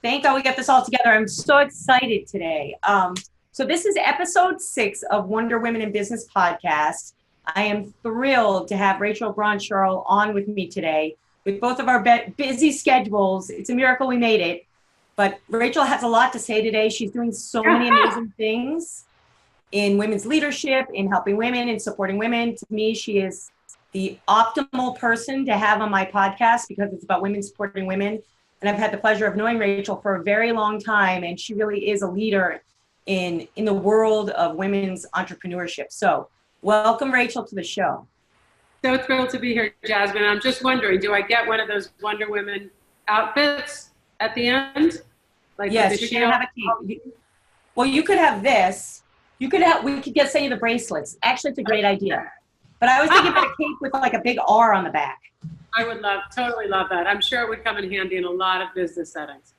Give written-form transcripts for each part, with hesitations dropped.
Thank God we got this all together. I'm so excited today. So this is episode 6 of Wonder Women in Business podcast. I am thrilled to have Rachel Braun-Charles on with me today. With both of our busy schedules, it's a miracle we made it. But Rachel has a lot to say today. She's doing so many amazing things in women's leadership, in helping women, in supporting women. To me, she is the optimal person to have on my podcast because it's about women supporting women. And I've had the pleasure of knowing Rachel for a very long time, and she really is a leader in the world of women's entrepreneurship. So welcome, Rachel, to the show. So thrilled to be here, Jasmine. I'm just wondering, do I get one of those Wonder Women outfits at the end? Like yes, you're going to have a cape. Well, you could have this. We could send you the bracelets. Actually, it's a great idea. But I was thinking about a cape with like a big R on the back. I would totally love that. I'm sure it would come in handy in a lot of business settings.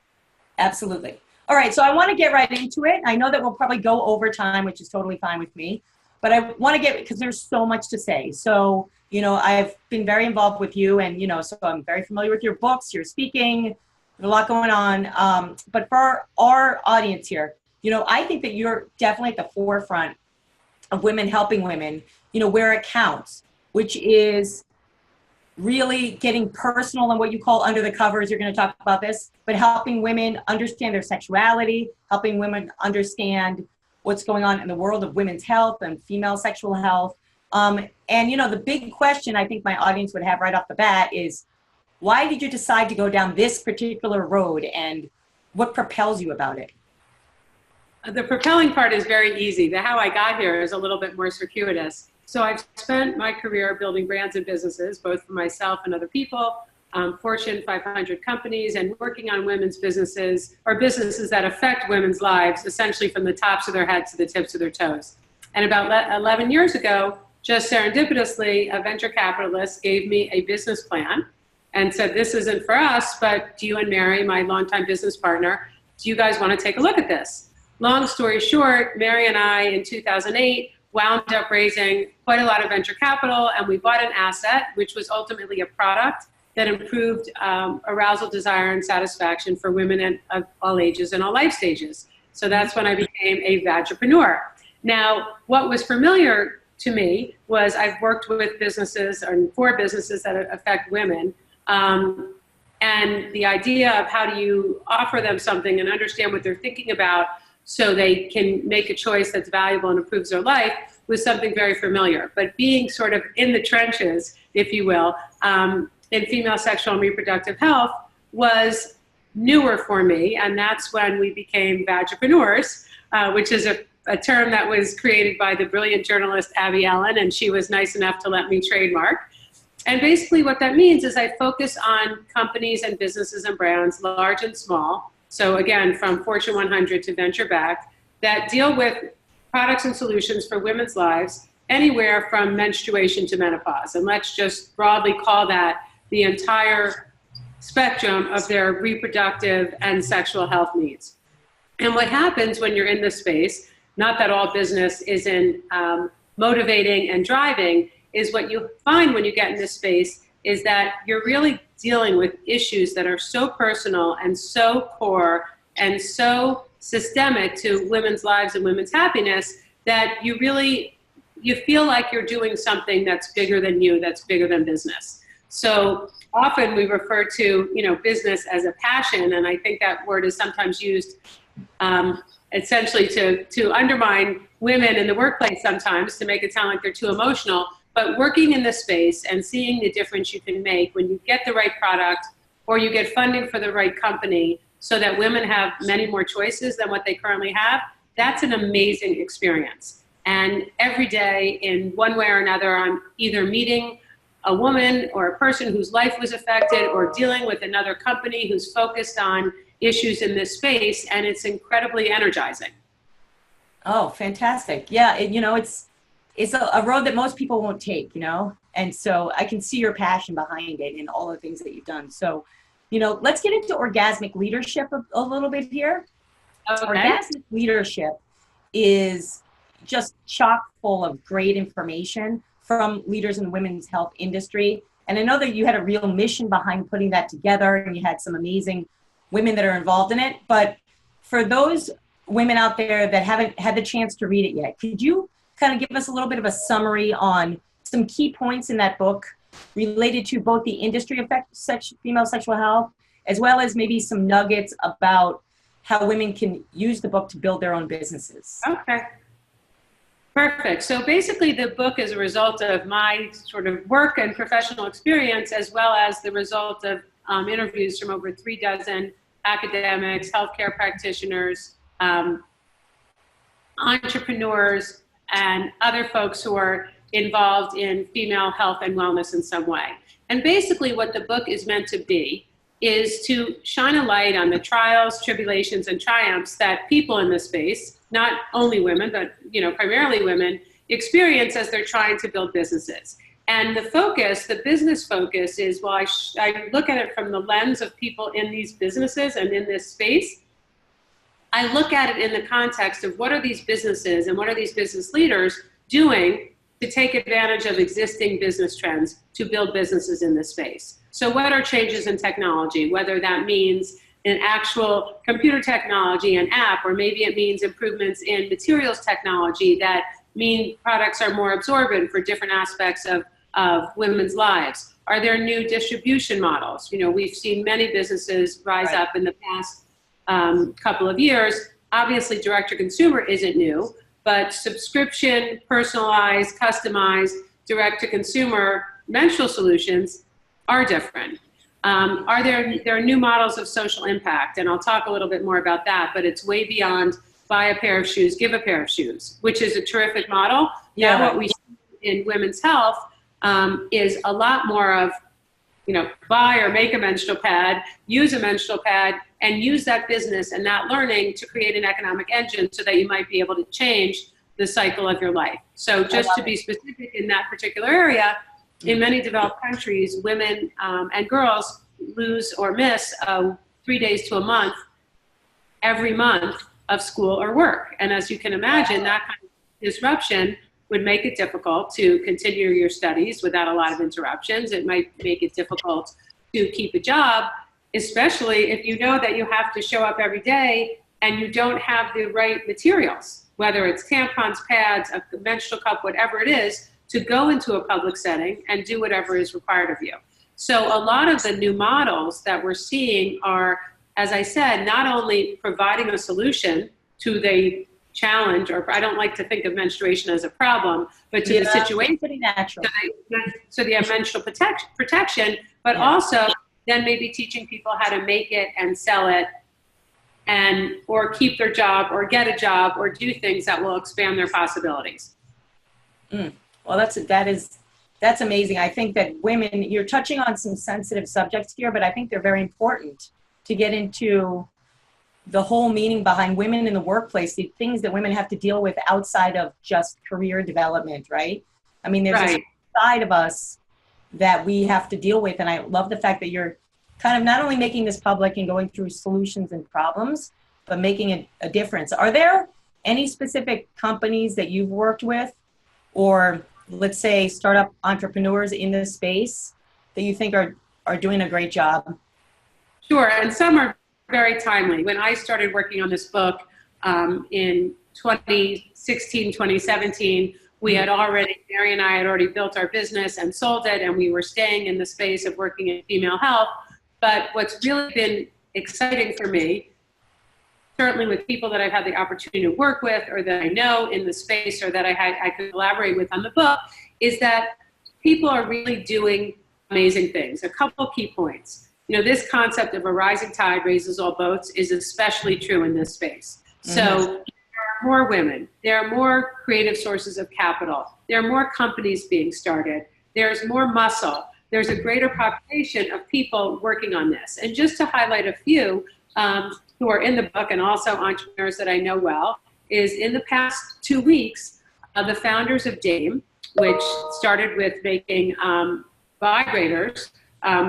Absolutely. All right, so I want to get right into it. I know that we'll probably go over time, which is totally fine with me. But I want to because there's so much to say. So, I've been very involved with you and, so I'm very familiar with your books, your speaking, there's a lot going on. But for our audience here, I think that you're definitely at the forefront of women helping women, where it counts, which is really getting personal and what you call under the covers. You're going to talk about this, but helping women understand their sexuality, helping women understand what's going on in the world of women's health and female sexual health. And, the big question I think my audience would have right off the bat is, why did you decide to go down this particular road and what propels you about it? The propelling part is very easy. How I got here is a little bit more circuitous. So I've spent my career building brands and businesses, both for myself and other people, Fortune 500 companies, and working on women's businesses or businesses that affect women's lives, essentially from the tops of their heads to the tips of their toes. And about 11 years ago, just serendipitously, a venture capitalist gave me a business plan and said, this isn't for us, but do you and Mary, my longtime business partner, do you guys want to take a look at this? Long story short, Mary and I in 2008 wound up raising quite a lot of venture capital, and we bought an asset, which was ultimately a product that improved arousal, desire, and satisfaction for women of all ages and all life stages. So that's when I became a vagipreneur. Now, what was familiar to me was I've worked with businesses or for businesses that affect women, and the idea of how do you offer them something and understand what they're thinking about so they can make a choice that's valuable and improves their life was something very familiar. But being sort of in the trenches, if you will, in female sexual and reproductive health was newer for me. And that's when we became vagipreneurs, which is a term that was created by the brilliant journalist Abby Ellen, and she was nice enough to let me trademark. And basically what that means is I focus on companies and businesses and brands, large and small, so again, from Fortune 100 to venture back, that deal with products and solutions for women's lives, anywhere from menstruation to menopause. And let's just broadly call that the entire spectrum of their reproductive and sexual health needs. And what happens when you're in this space, not that all business isn't motivating and driving, is what you find when you get in this space is that you're really dealing with issues that are so personal and so core and so systemic to women's lives and women's happiness that you feel like you're doing something that's bigger than you, that's bigger than business. So often we refer to, business as a passion, and I think that word is sometimes used essentially to undermine women in the workplace sometimes, to make it sound like they're too emotional. But working in this space and seeing the difference you can make when you get the right product or you get funding for the right company so that women have many more choices than what they currently have, that's an amazing experience. And every day in one way or another, I'm either meeting a woman or a person whose life was affected or dealing with another company who's focused on issues in this space, and it's incredibly energizing. Oh, fantastic. Yeah, it's a road that most people won't take, and so I can see your passion behind it and all the things that you've done. So, let's get into orgasmic leadership a little bit here. Okay. Orgasmic leadership is just chock full of great information from leaders in the women's health industry. And I know that you had a real mission behind putting that together, and you had some amazing women that are involved in it. But for those women out there that haven't had the chance to read it yet, could you kind of give us a little bit of a summary on some key points in that book related to both the industry of female sexual health, as well as maybe some nuggets about how women can use the book to build their own businesses? Okay. Perfect. So basically the book is a result of my sort of work and professional experience, as well as the result of interviews from over 36 academics, healthcare practitioners, entrepreneurs, and other folks who are involved in female health and wellness in some way. And basically what the book is meant to be is to shine a light on the trials, tribulations, and triumphs that people in this space, not only women, but primarily women, experience as they're trying to build businesses. And the focus, the business focus is, well, I look at it from the lens of people in these businesses and in this space. I look at it in the context of what are these businesses and what are these business leaders doing to take advantage of existing business trends to build businesses in this space. So what are changes in technology, whether that means an actual computer technology, an app, or maybe it means improvements in materials technology that mean products are more absorbent for different aspects of women's lives. Are there new distribution models? We've seen many businesses rise up in the past couple of years. Obviously, direct-to-consumer isn't new, but subscription, personalized, customized, direct-to-consumer menstrual solutions are different. There are new models of social impact, and I'll talk a little bit more about that, but it's way beyond buy a pair of shoes, give a pair of shoes, which is a terrific model. Yeah. Now what we see in women's health is a lot more of, buy or make a menstrual pad, use a menstrual pad, and use that business and that learning to create an economic engine so that you might be able to change the cycle of your life. So just to be specific in that particular area, in many developed countries, women and girls lose or miss 3 days to a month every month of school or work. And as you can imagine, that kind of disruption would make it difficult to continue your studies without a lot of interruptions. It might make it difficult to keep a job, especially if you know that you have to show up every day and you don't have the right materials, whether it's tampons, pads, a menstrual cup, whatever it is, to go into a public setting and do whatever is required of you. So a lot of the new models that we're seeing are, as I said, not only providing a solution to the challenge, or I don't like to think of menstruation as a problem, but to the situation. Pretty natural. So they have menstrual protection, but also then maybe teaching people how to make it and sell it, or keep their job, or get a job, or do things that will expand their possibilities. Well, that's amazing. I think that women, you're touching on some sensitive subjects here, but I think they're very important to get into the whole meaning behind women in the workplace, the things that women have to deal with outside of just career development, right? I mean, there's a side of us that we have to deal with. And I love the fact that you're kind of not only making this public and going through solutions and problems, but making a difference. Are there any specific companies that you've worked with, or let's say startup entrepreneurs in this space that you think are doing a great job? Sure, and some are very timely. When I started working on this book in 2016, 2017, Mary and I had already built our business and sold it, and we were staying in the space of working in female health. But what's really been exciting for me, certainly with people that I've had the opportunity to work with, or that I know in the space, or that I could collaborate with on the book, is that people are really doing amazing things. A couple key points. This concept of a rising tide raises all boats is especially true in this space. So there are more women, there are more creative sources of capital, there are more companies being started, there's more muscle, there's a greater population of people working on this. And just to highlight a few who are in the book, and also entrepreneurs that I know well, is in the past 2 weeks, the founders of Dame, which started with making vibrators,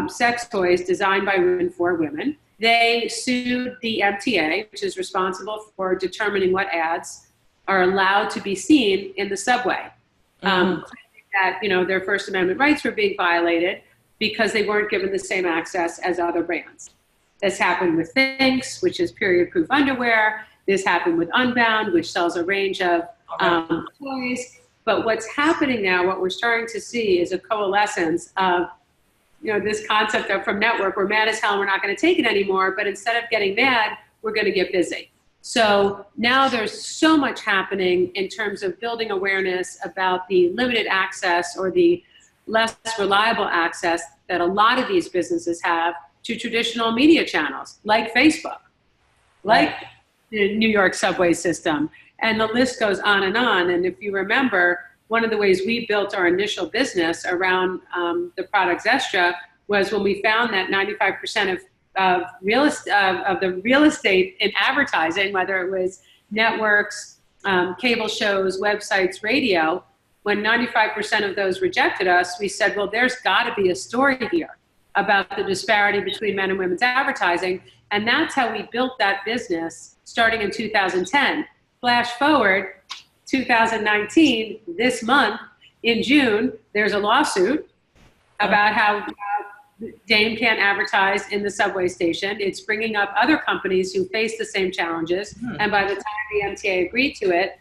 sex toys designed by women for women. They sued the MTA, which is responsible for determining what ads are allowed to be seen in the subway. That their First Amendment rights were being violated because they weren't given the same access as other brands. This happened with Thinx, which is period-proof underwear. This happened with Unbound, which sells a range of toys. But what's happening now, what we're starting to see is a coalescence of, this concept of from network, we're mad as hell and we're not going to take it anymore. But instead of getting mad, we're going to get busy. So now there's so much happening in terms of building awareness about the limited access or the less reliable access that a lot of these businesses have to traditional media channels like Facebook, like the New York subway system, and the list goes on. And if you remember, one of the ways we built our initial business around the product Zestra was when we found that 95% of the real estate in advertising, whether it was networks, cable shows, websites, radio, when 95% of those rejected us, we said, well, there's got to be a story here about the disparity between men and women's advertising. And that's how we built that business starting in 2010. Flash forward, 2019, this month, in June, there's a lawsuit about how Dame can't advertise in the subway station. It's bringing up other companies who face the same challenges. And by the time the MTA agreed to it,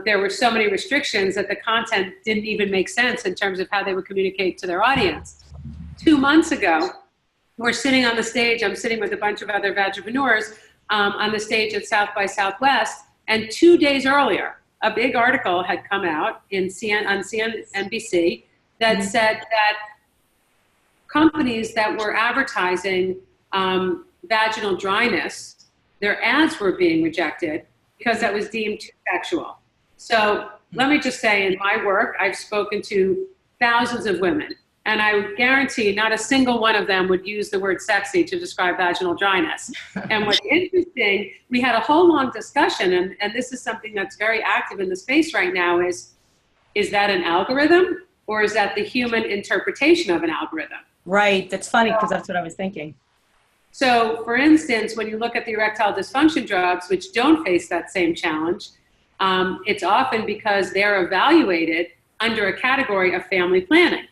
there were so many restrictions that the content didn't even make sense in terms of how they would communicate to their audience. 2 months ago, we're sitting on the stage. I'm sitting with a bunch of other entrepreneurs on the stage at South by Southwest. And 2 days earlier, a big article had come out on CNBC that said that companies that were advertising vaginal dryness, their ads were being rejected because that was deemed too sexual. So let me just say, in my work, I've spoken to thousands of women, and I would guarantee not a single one of them would use the word sexy to describe vaginal dryness. And what's interesting, we had a whole long discussion, and this is something that's very active in the space right now, is that an algorithm or is that the human interpretation of an algorithm? Right, that's funny because that's what I was thinking. So for instance, when you look at the erectile dysfunction drugs, which don't face that same challenge, it's often because they're evaluated under a category of family planning.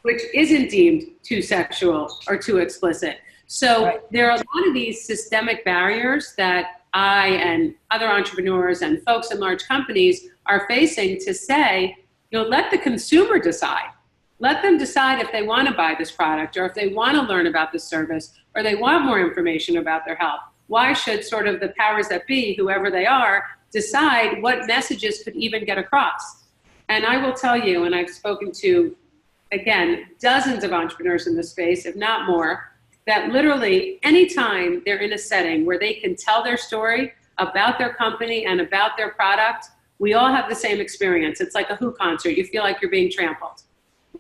Which isn't deemed too sexual or too explicit. So there are a lot of these systemic barriers that I and other entrepreneurs and folks in large companies are facing to say, let the consumer decide. Let them decide if they want to buy this product or if they want to learn about this service or they want more information about their health. Why should sort of the powers that be, whoever they are, decide what messages could even get across? And I will tell you, and I've spoken to, again, dozens of entrepreneurs in this space, if not more, that literally anytime they're in a setting where they can tell their story about their company and about their product, we all have the same experience. It's like a Who concert. You feel like you're being trampled.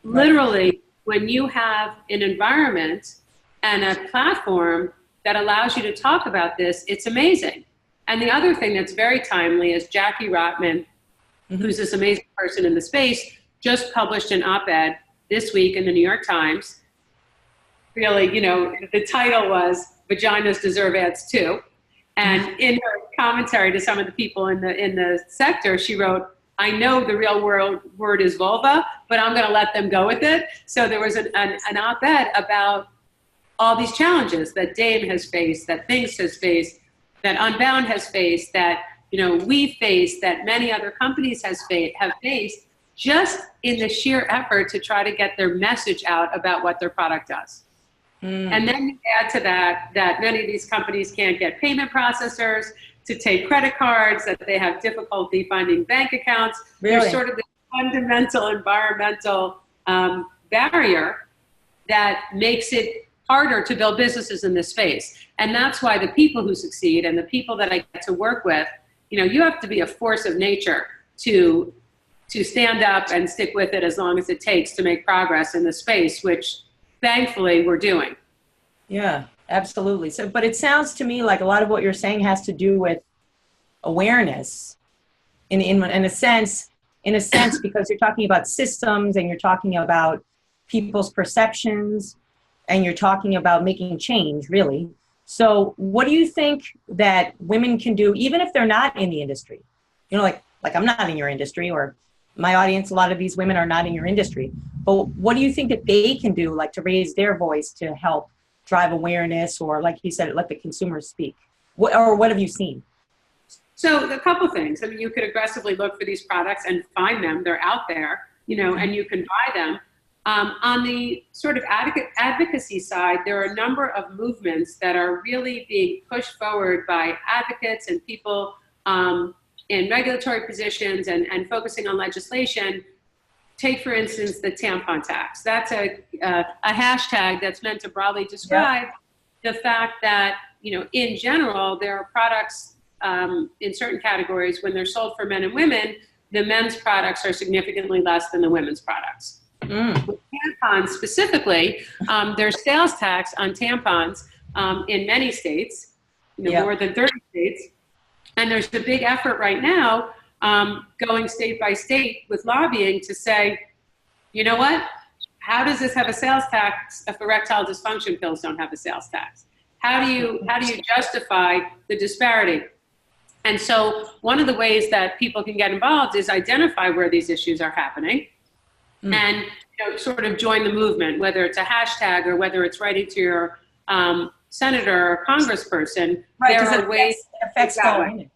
Literally, when you have an environment and a platform that allows you to talk about this, it's amazing. And the other thing that's very timely is Jackie Rotman, who's this amazing person in the space, just published an op-ed this week in the New York Times. Really, the title was "Vaginas Deserve Ads Too," and in her commentary to some of the people in the sector, she wrote, "I know the real word is vulva, but I'm going to let them go with it." So there was an op-ed about all these challenges that Dame has faced, that Thinx has faced, that Unbound has faced, that we face, that many other companies have faced, just in the sheer effort to try to get their message out about what their product does. And then you add to that many of these companies can't get payment processors to take credit cards, that they have difficulty finding bank accounts. Really? There's sort of this fundamental environmental barrier that makes it harder to build businesses in this space. And that's why the people who succeed and the people that I get to work with, you have to be a force of nature to stand up and stick with it as long as it takes to make progress in the space, which thankfully we're doing. Yeah, absolutely. So, but it sounds to me like a lot of what you're saying has to do with awareness in a sense, because you're talking about systems and you're talking about people's perceptions and you're talking about making change, really. So what do you think that women can do, even if they're not in the industry? Like I'm not in your industry, or my audience, a lot of these women are not in your industry. But what do you think that they can do, like to raise their voice to help drive awareness, or like you said, let the consumers speak? What have you seen? So a couple things. I mean, you could aggressively look for these products and find them. They're out there, you know, and you can buy them. On the sort of advocacy side, there are a number of movements that are really being pushed forward by advocates and people in regulatory positions and focusing on legislation. Take, for instance, the tampon tax. That's a hashtag that's meant to broadly describe the fact that, you know, in general, there are products in certain categories, when they're sold for men and women, the men's products are significantly less than the women's products. With tampons specifically, there's sales tax on tampons in many states, you know, more than 30 states. And there's a big effort right now going state by state with lobbying to say, you know what, how does this have a sales tax if erectile dysfunction pills don't have a sales tax? How do you justify the disparity? And so one of the ways that people can get involved is identify where these issues are happening and, you know, sort of join the movement, whether it's a hashtag or whether it's writing to your senator or congressperson. Right, there are ways it affects going.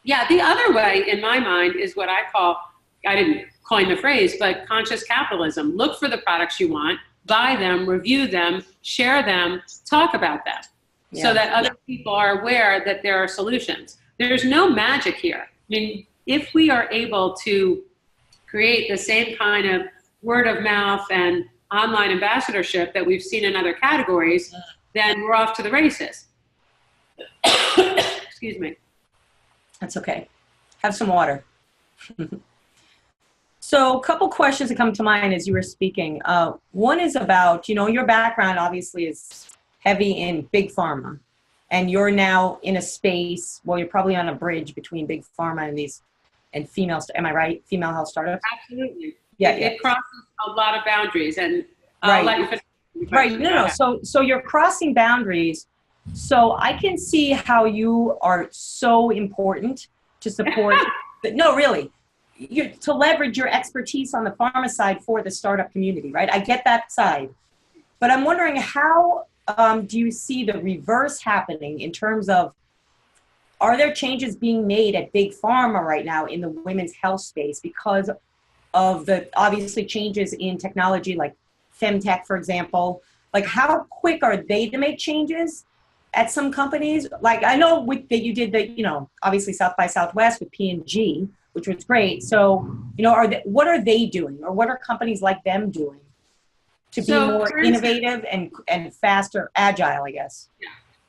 Yeah, the other way in my mind is what I call, I didn't coin the phrase, but conscious capitalism. Look for the products you want, buy them, review them, share them, talk about them so that other people are aware that there are solutions. There's no magic here. I mean, if we are able to create the same kind of word of mouth and online ambassadorship that we've seen in other categories, then we're off to the races. Excuse me. That's okay. Have some water. So a couple questions that come to mind as you were speaking. One is about, you know, your background obviously is heavy in big pharma, and you're now in a space, well, you're probably on a bridge between big pharma and female, am I right? Female health startups? Absolutely. Yeah, it crosses a lot of boundaries, and I'll let you finish. Right, no. So you're crossing boundaries. So I can see how you are so important to support, but no, really, to leverage your expertise on the pharma side for the startup community, right? I get that side, but I'm wondering how do you see the reverse happening in terms of, are there changes being made at big pharma right now in the women's health space because of the obviously changes in technology like femtech, for example? Like, how quick are they to make changes at some companies? Like, I know that you did the, you know, obviously South by Southwest with P&G, which was great. So, you know, what are they doing, or what are companies like them doing to be more innovative and faster, agile, I guess? Yeah.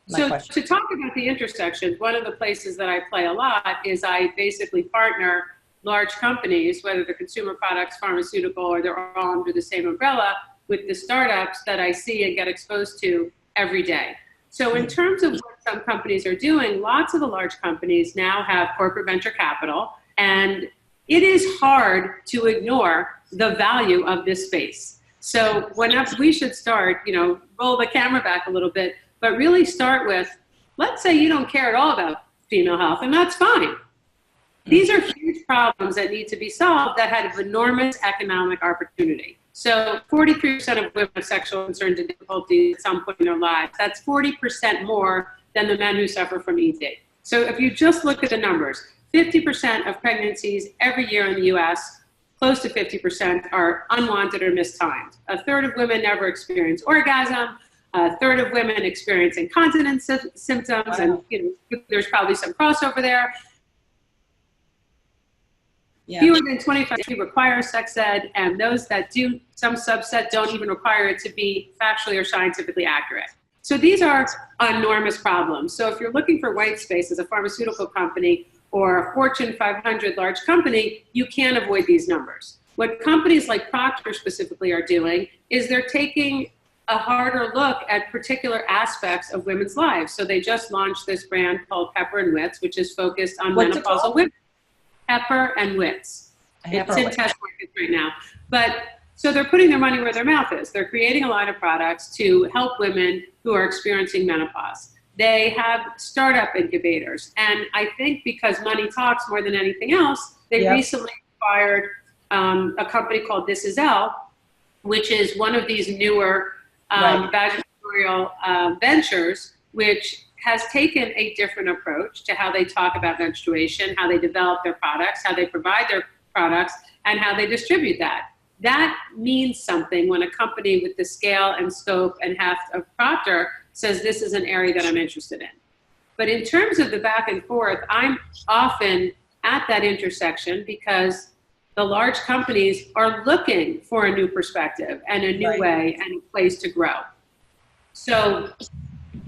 So to talk about the intersections, one of the places that I play a lot is I basically partner large companies, whether they're consumer products, pharmaceutical, or they're all under the same umbrella, with the startups that I see and get exposed to every day. So in terms of what some companies are doing, lots of the large companies now have corporate venture capital, and it is hard to ignore the value of this space. So whenever we should start, you know, roll the camera back a little bit, but really start with, let's say you don't care at all about female health, and that's fine. These are huge problems that need to be solved that have enormous economic opportunity. So 43% of women have sexual concerns and difficulties at some point in their lives. That's 40% more than the men who suffer from ED. So if you just look at the numbers, 50% of pregnancies every year in the US, close to 50% are unwanted or mistimed. A third of women never experience orgasm. A third of women experience incontinence symptoms, and you know, there's probably some crossover there. Yeah. Fewer than 25 require sex ed, and those that do, some subset don't even require it to be factually or scientifically accurate. So these are enormous problems. So if you're looking for white space as a pharmaceutical company or a Fortune 500 large company, you can't avoid these numbers. What companies like Procter specifically are doing is they're taking a harder look at particular aspects of women's lives. So they just launched this brand called Pepper and Wits, which is focused on menopausal women. Pepper and Wits. It's in test markets right now. But so they're putting their money where their mouth is. They're creating a line of products to help women who are experiencing menopause. They have startup incubators. And I think because money talks more than anything else, they recently acquired a company called This Is Elle, which is one of these newer vaginal entrepreneurial ventures, which has taken a different approach to how they talk about menstruation, how they develop their products, how they provide their products, and how they distribute that. That means something when a company with the scale and scope and heft of Procter says this is an area that I'm interested in. But in terms of the back and forth, I'm often at that intersection because the large companies are looking for a new perspective and a new way and a place to grow. So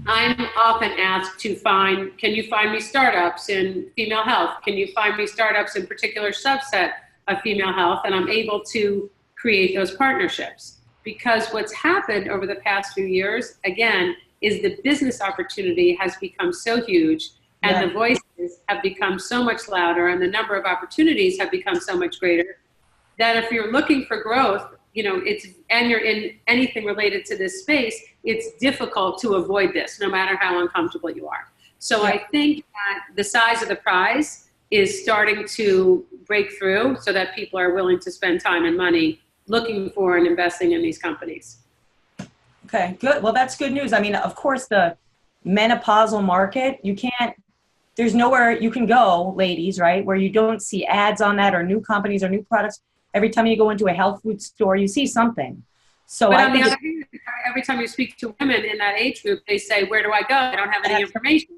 I'm often asked to find, can you find me startups in female health? Can you find me startups in particular subset of female health? And I'm able to create those partnerships. Because what's happened over the past few years, again, is the business opportunity has become so huge and the voices have become so much louder and the number of opportunities have become so much greater that if you're looking for growth, you know, and you're in anything related to this space, it's difficult to avoid this, no matter how uncomfortable you are. So I think that the size of the prize is starting to break through so that people are willing to spend time and money looking for and investing in these companies. Okay, good. Well, that's good news. I mean, of course, the menopausal market, there's nowhere you can go, ladies, right, where you don't see ads on that or new companies or new products. Every time you go into a health food store, you see something. So but I on think the other hand, every time you speak to women in that age group, they say, where do I go? I don't have any information.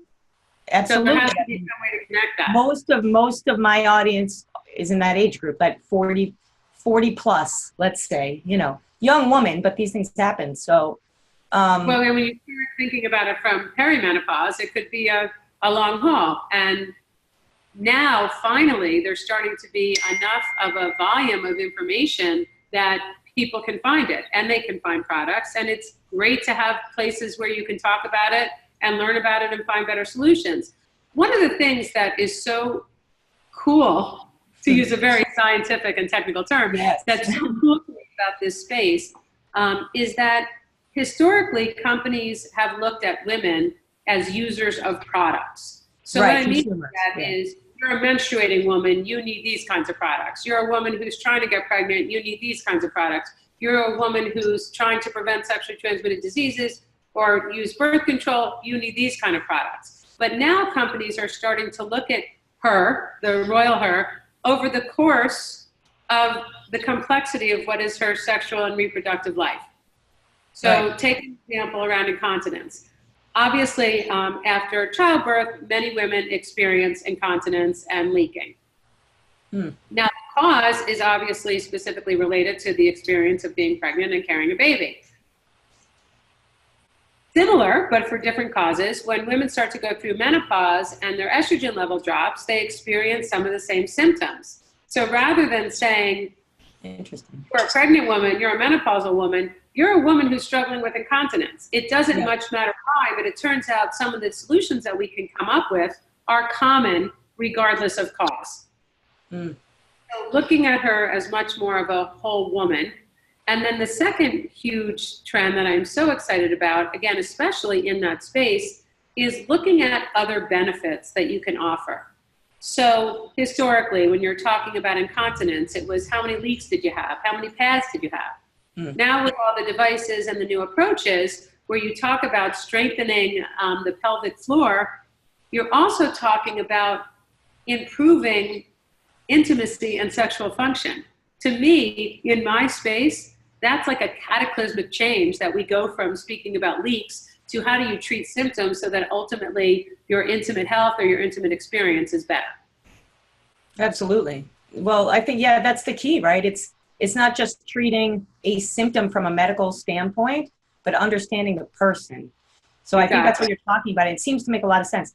Absolutely. So there has to be some way to connect that. Most of my audience is in that age group, that 40 plus, let's say, you know, young woman, but these things happen. So, well, when you start thinking about it from perimenopause, it could be a long haul. And now, finally, there's starting to be enough of a volume of information that people can find it and they can find products. And it's great to have places where you can talk about it and learn about it and find better solutions. One of the things that is so cool, to use a very scientific and technical term, that's so cool about this space is that historically companies have looked at women as users of products. So what I mean by that is, you're a menstruating woman, you need these kinds of products. You're a woman who's trying to get pregnant, you need these kinds of products. You're a woman who's trying to prevent sexually transmitted diseases or use birth control, you need these kind of products. But now companies are starting to look at her, the royal her, over the course of the complexity of what is her sexual and reproductive life. So take an example around incontinence. Obviously, after childbirth, many women experience incontinence and leaking. Now, the cause is obviously specifically related to the experience of being pregnant and carrying a baby. Similar, but for different causes, when women start to go through menopause and their estrogen level drops, they experience some of the same symptoms. So rather than saying, interesting, you're a pregnant woman, you're a menopausal woman, you're a woman who's struggling with incontinence. It doesn't much matter why, but it turns out some of the solutions that we can come up with are common regardless of cause. So looking at her as much more of a whole woman. And then the second huge trend that I'm so excited about, again, especially in that space, is looking at other benefits that you can offer. So historically, when you're talking about incontinence, it was how many leaks did you have? How many pads did you have? Now with all the devices and the new approaches where you talk about strengthening the pelvic floor, you're also talking about improving intimacy and sexual function. To me, in my space, that's like a cataclysmic change that we go from speaking about leaks to how do you treat symptoms so that ultimately your intimate health or your intimate experience is better. Absolutely. Well, I think, that's the key, right? It's not just treating a symptom from a medical standpoint, but understanding the person. So I think that's what you're talking about. It seems to make a lot of sense.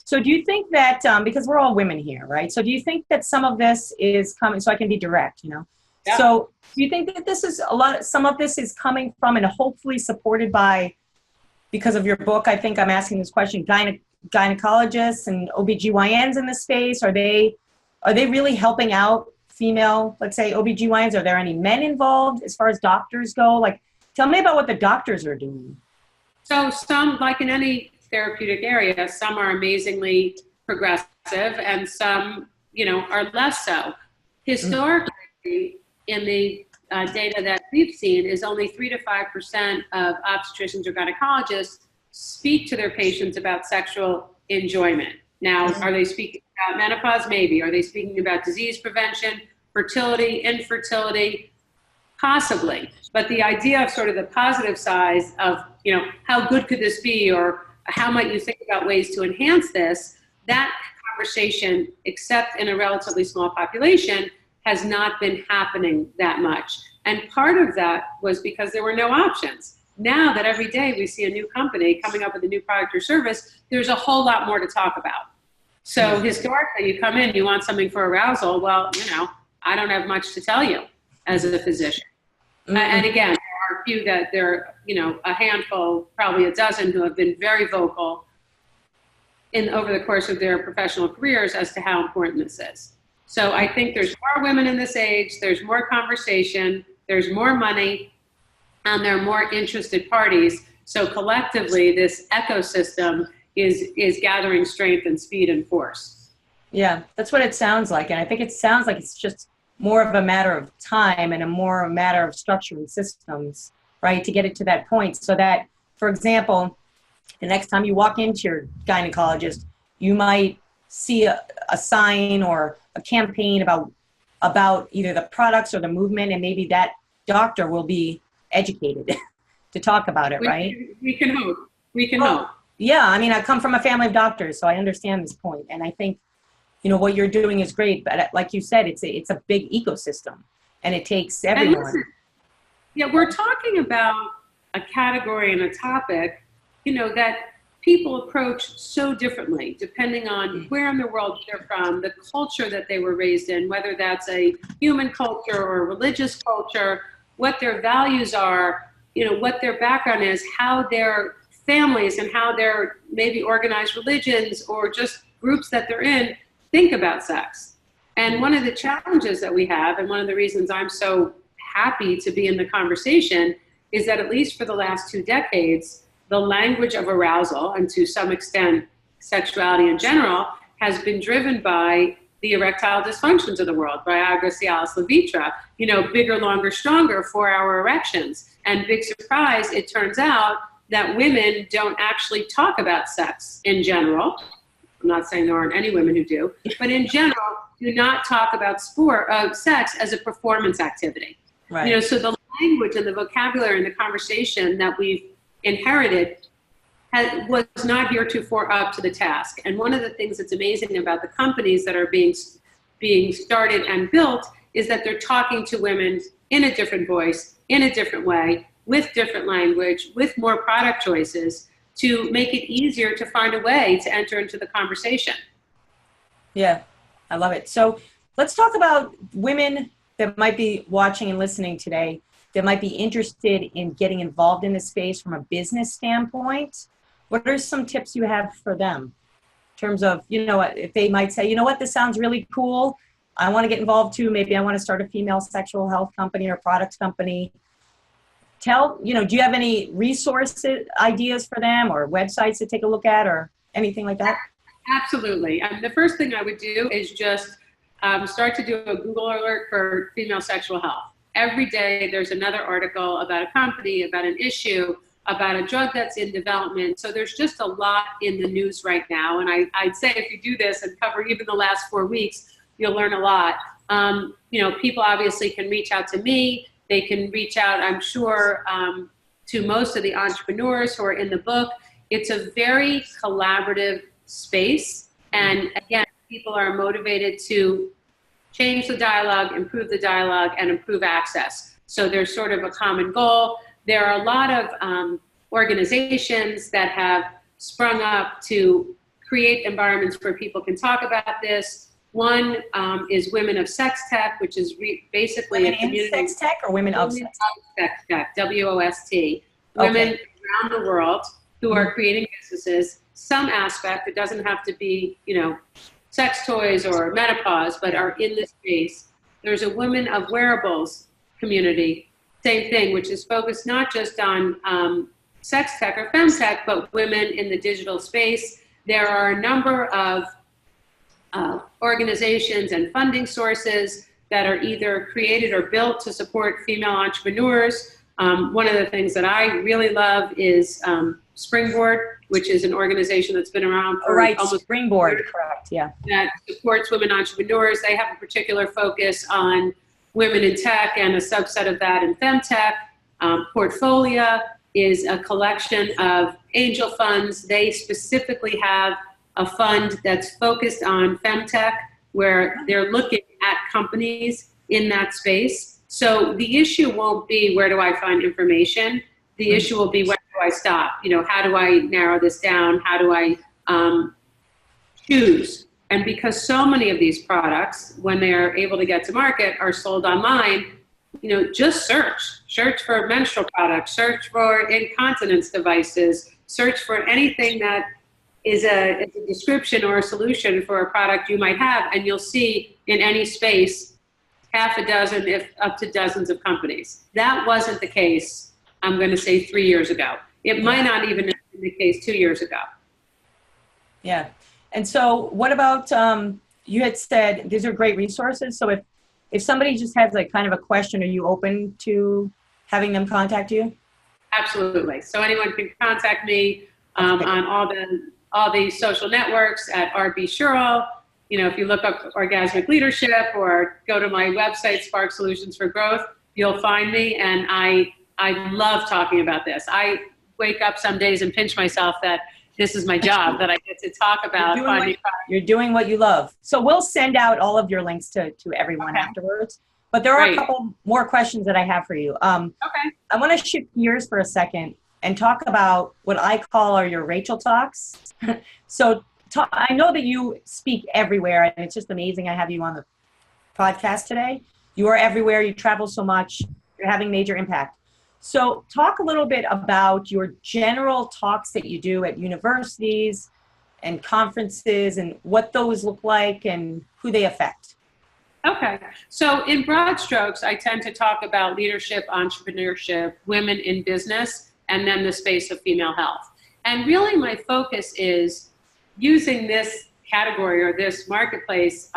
So do you think that, because we're all women here, right? So do you think that some of this is coming, so I can be direct, you know? Yeah. So do you think that this is some of this is coming from and hopefully supported by, because of your book, I think I'm asking this question, gynecologists and OBGYNs in this space, are they really helping out female, let's say OBGYNs? Are there any men involved as far as doctors go? Like, tell me about what the doctors are doing. So some, like in any therapeutic area, some are amazingly progressive and some, are less so. Historically, in the data that we've seen is only 3 to 5% of obstetricians or gynecologists speak to their patients about sexual enjoyment. Now, are they speaking about menopause? Maybe. Are they speaking about disease prevention, fertility, infertility? Possibly. But the idea of sort of the positive side of, how good could this be, or how might you think about ways to enhance this, that conversation, except in a relatively small population, has not been happening that much. And part of that was because there were no options. Now that every day we see a new company coming up with a new product or service, there's a whole lot more to talk about. So historically, you come in, you want something for arousal. Well, I don't have much to tell you as a physician. And again, there are a few that there are, a handful, probably a dozen, who have been very vocal over the course of their professional careers as to how important this is. So I think there's more women in this age, there's more conversation, there's more money, and there are more interested parties. So collectively, this ecosystem is gathering strength and speed and force. Yeah, that's what it sounds like. And I think it sounds like it's just more of a matter of time and a matter of structure and systems, right, to get it to that point. So that, for example, the next time you walk into your gynecologist, you might see a sign or a campaign about either the products or the movement, and maybe that doctor will be educated to talk about it, right? We can hope. We can hope. Yeah, I mean, I come from a family of doctors, so I understand this point. And I think, what you're doing is great. But like you said, it's a big ecosystem, and it takes everyone. Listen, we're talking about a category and a topic, that people approach so differently depending on where in the world they're from, the culture that they were raised in, whether that's a human culture or a religious culture, what their values are, what their background is, how their families and how their maybe organized religions or just groups that they're in think about sex. And one of the challenges that we have, and one of the reasons I'm so happy to be in the conversation, is that at least for the last 2 decades, the language of arousal, and to some extent sexuality in general, has been driven by the erectile dysfunctions of the world, Viagra, Cialis, Levitra, bigger, longer, stronger, 4-hour erections. And big surprise, it turns out that women don't actually talk about sex in general. I'm not saying there aren't any women who do, but in general, do not talk about sex as a performance activity. Right. So the language and the vocabulary and the conversation that we've inherited was not heretofore up to the task. And one of the things that's amazing about the companies that are being started and built is that they're talking to women in a different voice, in a different way, with different language, with more product choices, to make it easier to find a way to enter into the conversation. Yeah, I love it. So let's talk about women that might be watching and listening today that might be interested in getting involved in this space from a business standpoint. What are some tips you have for them in terms of, if they might say, this sounds really cool. I want to get involved too. Maybe I want to start a female sexual health company or products company. Do you have any resources, ideas for them, or websites to take a look at, or anything like that? Absolutely. The first thing I would do is just start to do a Google alert for female sexual health. Every day there's another article about a company, about an issue, about a drug that's in development. So there's just a lot in the news right now. And I'd say if you do this and cover even the last 4 weeks, you'll learn a lot. People obviously can reach out to me. They can reach out, I'm sure, to most of the entrepreneurs who are in the book. It's a very collaborative space. And again, people are motivated to change the dialogue, improve the dialogue, and improve access. So there's sort of a common goal. There are a lot of organizations that have sprung up to create environments where people can talk about this. One is Women of Sex Tech, which is basically women a community. in sex tech or women of sex tech? WOST. Women around the world who are creating businesses, some aspect. It doesn't have to be, sex toys or menopause, but are in this space. There's a Women of Wearables community, same thing, which is focused not just on sex tech or femtech, but women in the digital space. There are a number of organizations and funding sources that are either created or built to support female entrepreneurs. One of the things that I really love is Springboard, which is an organization that's been around for almost Springboard, correct, yeah. That supports women entrepreneurs. They have a particular focus on women in tech and a subset of that in femtech. Portfolio is a collection of angel funds. They specifically have a fund that's focused on femtech, where they're looking at companies in that space. So the issue won't be where do I find information? The issue will be where do I stop? How do I narrow this down? How do I choose? And because so many of these products, when they're able to get to market, are sold online, just search for menstrual products, search for incontinence devices, search for anything that is a description or a solution for a product you might have, and you'll see in any space half a dozen, if up to dozens of companies. That wasn't the case, I'm going to say 3 years ago. It might not even have been the case 2 years ago. Yeah. And so what about, you had said these are great resources. So if somebody just has like kind of a question, are you open to having them contact you? Absolutely. So anyone can contact me on all the social networks at RB Sherrill. If you look up Orgasmic Leadership or go to my website, Spark Solutions for Growth, you'll find me. And I love talking about this. I wake up some days and pinch myself that this is my job, that I get to talk about. You're doing what you love. So we'll send out all of your links to everyone afterwards. But there are a couple more questions that I have for you. I want to shift gears for a second and talk about what I call are your Rachel talks. So I know that you speak everywhere, and it's just amazing I have you on the podcast today. You are everywhere. You travel so much. You're having major impact. So talk a little bit about your general talks that you do at universities and conferences and what those look like and who they affect. Okay. So in broad strokes, I tend to talk about leadership, entrepreneurship, women in business, and then the space of female health. And really my focus is using this category or this marketplace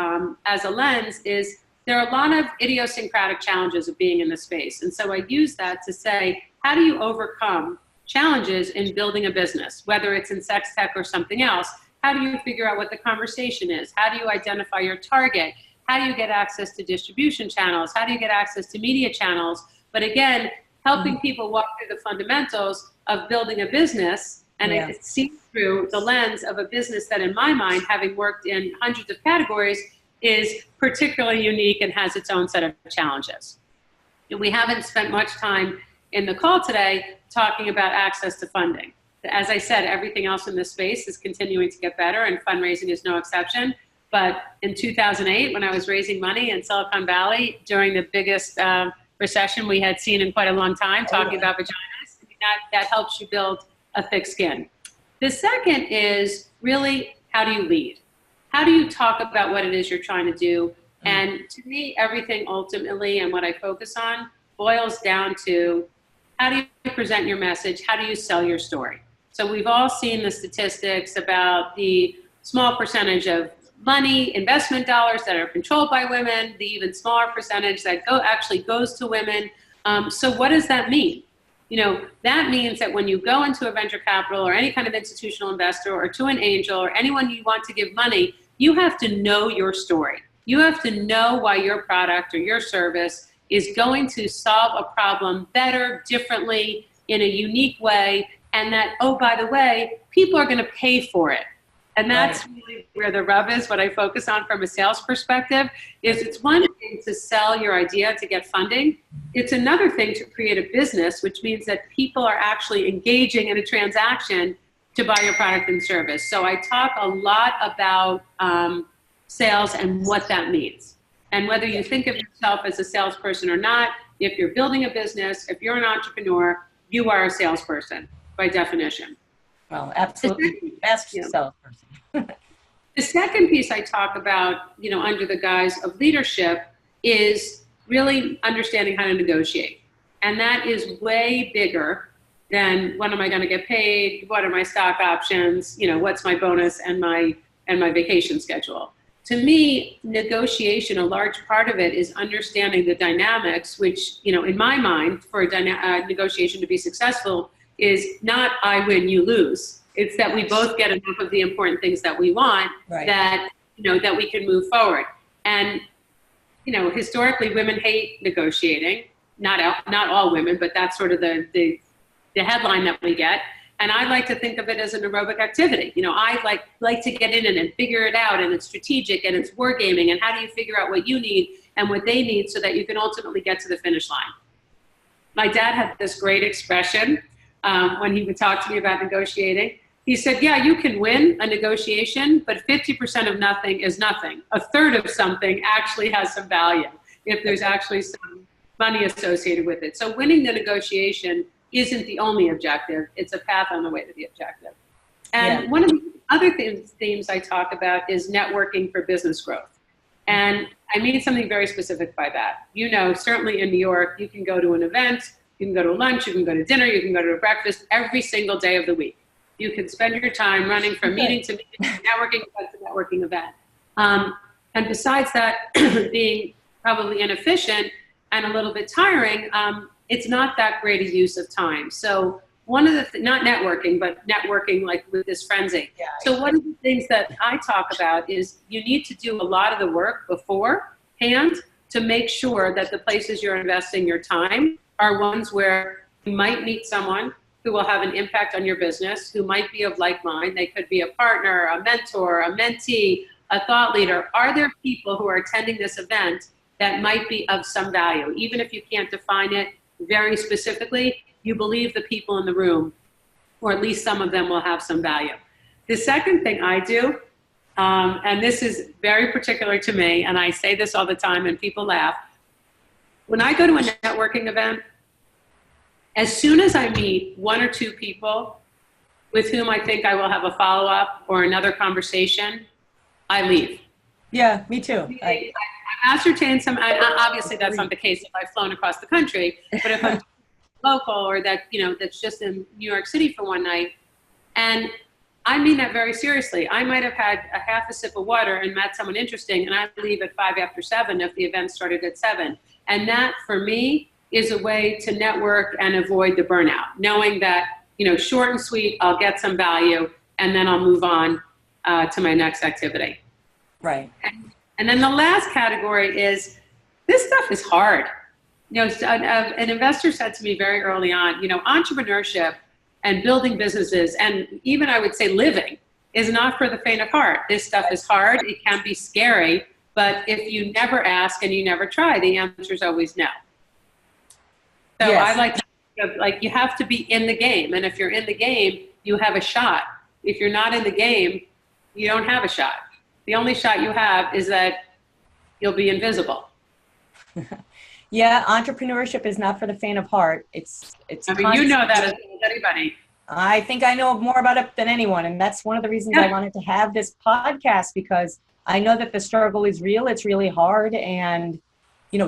as a lens is there are a lot of idiosyncratic challenges of being in the space. And so I use that to say, how do you overcome challenges in building a business, whether it's in sex tech or something else? How do you figure out what the conversation is? How do you identify your target? How do you get access to distribution channels? How do you get access to media channels? But again, helping people walk through the fundamentals of building a business, and it sees through the lens of a business that in my mind, having worked in hundreds of categories, is particularly unique and has its own set of challenges. And we haven't spent much time in the call today talking about access to funding. As I said, everything else in this space is continuing to get better, and fundraising is no exception. But in 2008, when I was raising money in Silicon Valley during the biggest recession we had seen in quite a long time, talking about vaginas, that helps you build a thick skin. The second is really, how do you lead? How do you talk about what it is you're trying to do? And to me, everything ultimately and what I focus on boils down to how do you present your message? How do you sell your story? So we've all seen the statistics about the small percentage of money, investment dollars that are controlled by women, the even smaller percentage that actually goes to women. So what does that mean? That means that when you go into a venture capital or any kind of institutional investor or to an angel or anyone you want to give money, you have to know your story. You have to know why your product or your service is going to solve a problem better, differently, in a unique way, and that, oh, by the way, people are going to pay for it. And that's really where the rub is. What I focus on from a sales perspective is it's one thing to sell your idea to get funding. It's another thing to create a business, which means that people are actually engaging in a transaction to buy your product and service. So I talk a lot about sales and what that means. And whether you think of yourself as a salesperson or not, if you're building a business, if you're an entrepreneur, you are a salesperson by definition. Well, absolutely. Best salesperson. The second piece I talk about, under the guise of leadership is really understanding how to negotiate. And that is way bigger than when am I going to get paid? What are my stock options? What's my bonus and my vacation schedule? to me, negotiation, a large part of it is understanding the dynamics, which, in my mind, for a negotiation to be successful is not I win, you lose. It's that we both get enough of the important things that we want, right, that, that we can move forward. And, historically, women hate negotiating. Not all women, but that's sort of the headline that we get. And I like to think of it as an aerobic activity. I like to get in it and figure it out, and it's strategic and it's wargaming, and how do you figure out what you need and what they need so that you can ultimately get to the finish line. My dad had this great expression when he would talk to me about negotiating. He said, yeah, you can win a negotiation, but 50% of nothing is nothing. A third of something actually has some value if there's actually some money associated with it. So winning the negotiation isn't the only objective. It's a path on the way to the objective. And one of the other themes I talk about is networking for business growth. And I mean something very specific by that. Certainly in New York, you can go to an event, you can go to lunch, you can go to dinner, you can go to a breakfast every single day of the week. You can spend your time running from meeting to meeting, networking event to networking event. And besides that being probably inefficient and a little bit tiring, it's not that great a use of time. So one of the, not networking, but networking like with this frenzy. Yeah, so one of the things that I talk about is you need to do a lot of the work beforehand to make sure that the places you're investing your time are ones where you might meet someone who will have an impact on your business, who might be of like mind. They could be a partner, a mentor, a mentee, a thought leader. Are there people who are attending this event that might be of some value? Even if you can't define it very specifically, you believe the people in the room, or at least some of them will have some value. The second thing I do, and this is very particular to me, and I say this all the time and people laugh, when I go to a networking event, as soon as I meet one or two people with whom I think I will have a follow-up or another conversation, I leave. Yeah, me too. I ascertain some, obviously that's not the case if I've flown across the country, but if I'm local or that, that's just in New York City for one night, and I mean that very seriously. I might have had a half a sip of water and met someone interesting, and I leave at 5 after 7 if the event started at 7. And that, for me, is a way to network and avoid the burnout, knowing that, short and sweet, I'll get some value, and then I'll move on to my next activity. Right. And then the last category is, this stuff is hard. An investor said to me very early on, entrepreneurship and building businesses, and even I would say living, is not for the faint of heart. This stuff is hard. It can be scary, but if you never ask and you never try, the answer is always no. So yes. I like to think of, like, you have to be in the game, and if you're in the game, you have a shot. If you're not in the game, you don't have a shot. The only shot you have is that you'll be invisible. Yeah, entrepreneurship is not for the faint of heart. It's. I mean, you know that as well as anybody. I think I know more about it than anyone, and that's one of the reasons I wanted to have this podcast, because I know that the struggle is real. It's really hard, and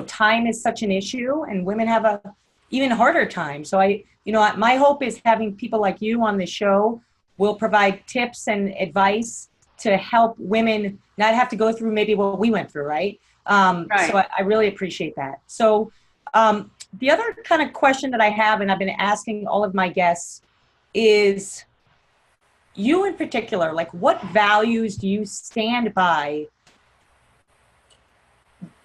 time is such an issue, and women have a even harder time. So my hope is having people like you on the show will provide tips and advice to help women not have to go through maybe what we went through, right? Right. So I really appreciate that. So the other kind of question that I have, and I've been asking all of my guests, is you in particular, like, what values do you stand by?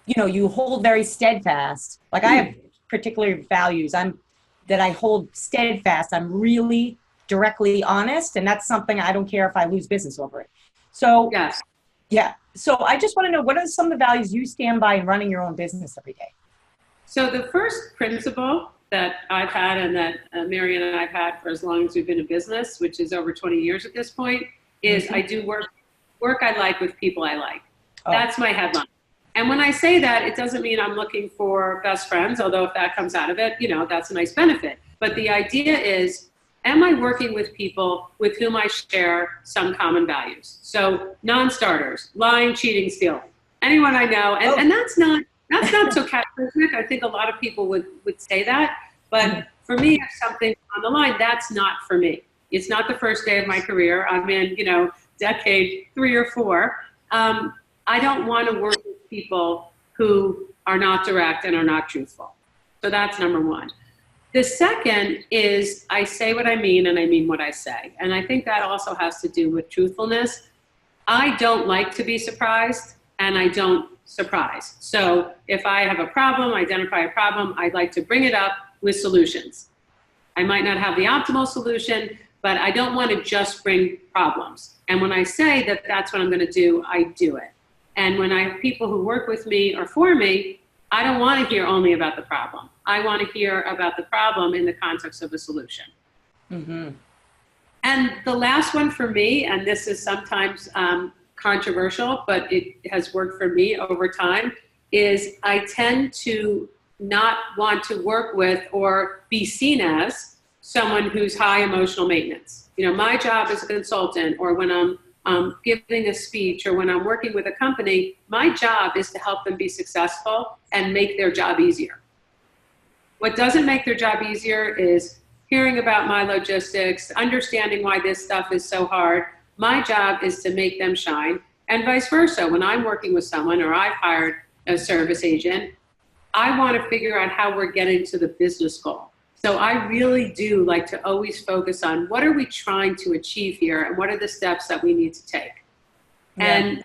You hold very steadfast. Like, I have particular values that I hold steadfast. I'm really directly honest, and that's something I don't care if I lose business over it. So yes. Yeah. So I just want to know, what are some of the values you stand by in running your own business every day? So the first principle that I've had, and that Marion and I've had for as long as we've been in business, which is over 20 years at this point, is I do work I like with people I like. Oh. That's my headline. And when I say that, it doesn't mean I'm looking for best friends, although if that comes out of it, that's a nice benefit. But the idea is, am I working with people with whom I share some common values? So non-starters, lying, cheating, stealing, anyone I know. And that's not so cataclysmic. I think a lot of people would say that. But for me, if something's on the line, that's not for me. It's not the first day of my career. I'm in, decade 3 or 4. I don't want to work with people who are not direct and are not truthful. So that's number one. The second is I say what I mean and I mean what I say. And I think that also has to do with truthfulness. I don't like to be surprised, and I don't surprise. So if I have a problem, identify a problem, I'd like to bring it up with solutions. I might not have the optimal solution, but I don't want to just bring problems. And when I say that that's what I'm going to do, I do it. And when I have people who work with me or for me, I don't want to hear only about the problem. I want to hear about the problem in the context of a solution. Mm-hmm. And the last one for me, and this is sometimes controversial, but it has worked for me over time, is I tend to not want to work with or be seen as someone who's high emotional maintenance. You know, my job as a consultant, or when I'm giving a speech, or when I'm working with a company, my job is to help them be successful and make their job easier. What doesn't make their job easier is hearing about my logistics, understanding why this stuff is so hard. My job is to make them shine, and vice versa. When I'm working with someone, or I've hired a service agent, I want to figure out how we're getting to the business goal. So I really do like to always focus on what are we trying to achieve here, and what are the steps that we need to take. Yeah. And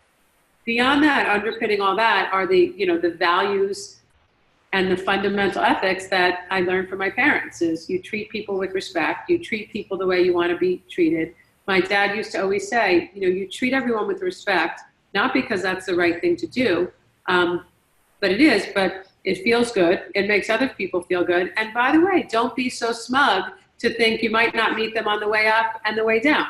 beyond that, underpinning all that are the, you know, the values and the fundamental ethics that I learned from my parents. Is you treat people with respect, you treat people the way you want to be treated. My dad used to always say, you know, you treat everyone with respect, not because that's the right thing to do, but it is, but it feels good. It makes other people feel good. And by the way, don't be so smug to think you might not meet them on the way up and the way down.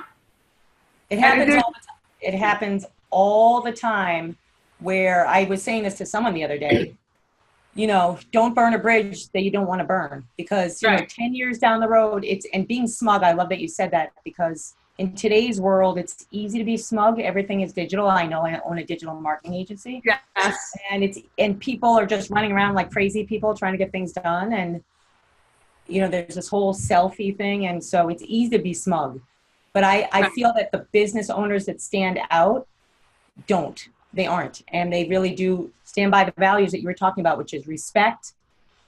It happens all the time. It happens all the time, where I was saying this to someone the other day, you know, don't burn a bridge that you don't want to burn, because, you know, 10 years down the road, and being smug, I love that you said that, because in today's world, it's easy to be smug. Everything is digital. I know I own a digital marketing agency. Yes. And people are just running around like crazy people trying to get things done. And, you know, there's this whole selfie thing. And so it's easy to be smug. But I feel that the business owners that stand out don't. They aren't. And they really do stand by the values that you were talking about, which is respect,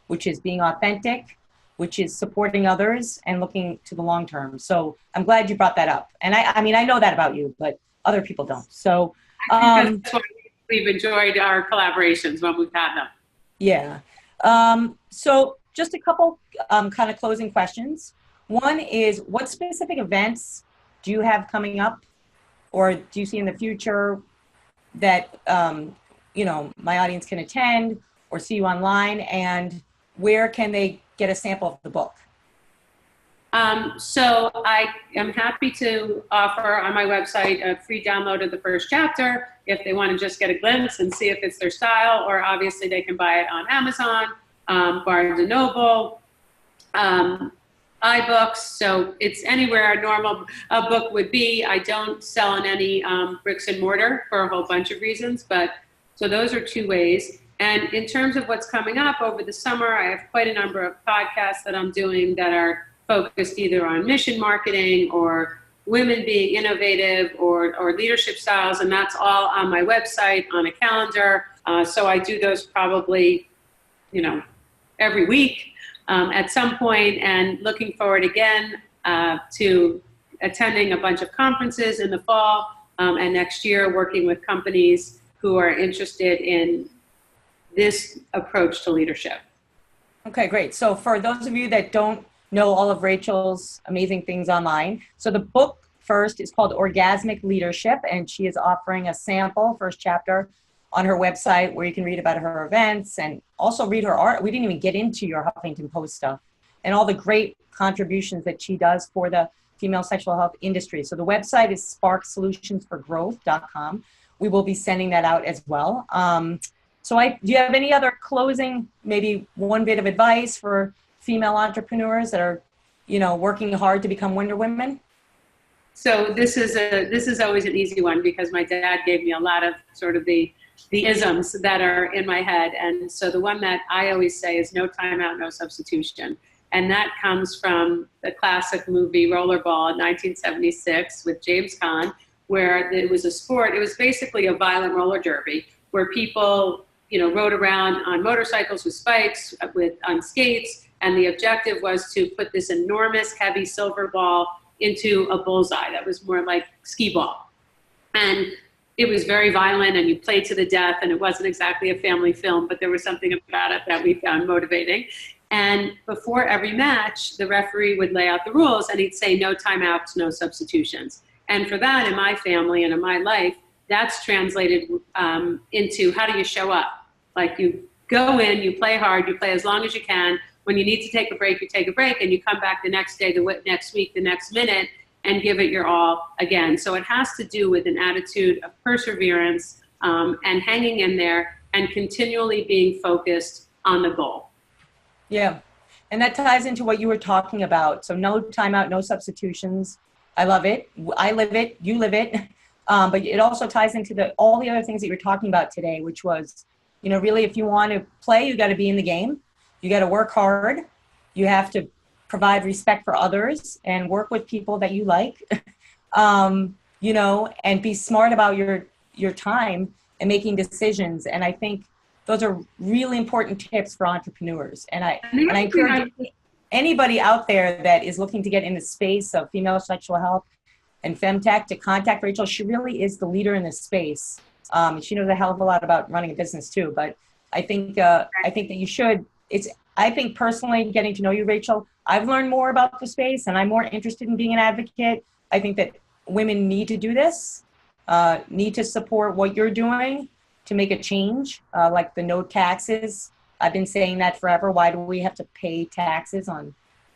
which is being authentic, which is supporting others and looking to the long term. So I'm glad you brought that up. And I mean, I know that about you, but other people don't. So I think that's why we've enjoyed our collaborations when we've had them. Yeah. So just a couple kind of closing questions. One is, what specific events do you have coming up, or do you see in the future that, you know, my audience can attend or see you online, and where can they get a sample of the book? So I am happy to offer on my website a free download of the first chapter if they want to just get a glimpse and see if it's their style, or obviously they can buy it on Amazon, Barnes & Noble, iBooks. So it's anywhere a normal book would be. I don't sell in any bricks and mortar for a whole bunch of reasons, but so those are two ways. And in terms of what's coming up over the summer, I have quite a number of podcasts that I'm doing that are focused either on mission marketing or women being innovative or leadership styles. And that's all on my website on a calendar. So I do those probably, you know, every week at some point, and looking forward again to attending a bunch of conferences in the fall and next year, working with companies who are interested in this approach to leadership. Okay, great. So for those of you that don't know all of Rachel's amazing things online, so the book first is called Orgasmic Leadership, and she is offering a sample, first chapter, on her website, where you can read about her events and also read her art. We didn't even get into your Huffington Post stuff and all the great contributions that she does for the female sexual health industry. So the website is sparksolutionsforgrowth.com. We will be sending that out as well. So do you have any other closing, maybe one bit of advice for female entrepreneurs that are, you know, working hard to become Wonder Women? So this is always an easy one, because my dad gave me a lot of sort of the isms that are in my head. And so the one that I always say is no timeout, no substitution. And that comes from the classic movie Rollerball in 1976 with James Caan, where it was a sport. It was basically a violent roller derby where people, rode around on motorcycles with spikes, on skates, and the objective was to put this enormous, heavy silver ball into a bullseye that was more like skee ball. And it was very violent, and you played to the death, and it wasn't exactly a family film, but there was something about it that we found motivating. And before every match, the referee would lay out the rules, and he'd say no timeouts, no substitutions. And for that, in my family and in my life, that's translated into how do you show up? Like, you go in, you play hard, you play as long as you can. When you need to take a break, you take a break, and you come back the next day, the next week, the next minute, and give it your all again. So it has to do with an attitude of perseverance and hanging in there and continually being focused on the goal. Yeah, and that ties into what you were talking about. So no timeout, no substitutions. I love it. I live it. You live it. But it also ties into all the other things that you're talking about today, which was, really, if you want to play, you got to be in the game. You got to work hard. You have to provide respect for others and work with people that you like, and be smart about your time and making decisions. And I think those are really important tips for entrepreneurs. And I encourage anybody out there that is looking to get in the space of female sexual health and femtech to contact Rachel. She really is the leader in this space. She knows a hell of a lot about running a business too. But I think that you should. I think personally, getting to know you, Rachel, I've learned more about the space, and I'm more interested in being an advocate. I think that women need to do this, need to support what you're doing to make a change, like the no taxes. I've been saying that forever. Why do we have to pay taxes on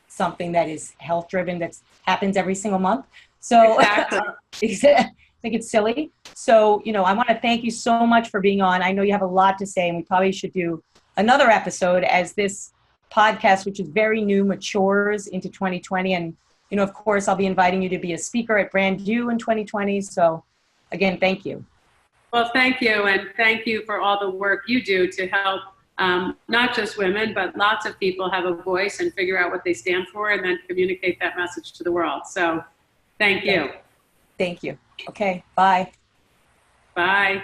something that is health driven, that happens every single month? So exactly. I think it's silly. So, I want to thank you so much for being on. I know you have a lot to say, and we probably should do another episode as this podcast, which is very new, matures into 2020. And, of course, I'll be inviting you to be a speaker at Brand U in 2020. So again, thank you. Well, thank you. And thank you for all the work you do to help not just women, but lots of people have a voice and figure out what they stand for and then communicate that message to the world. So thank you. Thank you. Okay. Bye. Bye.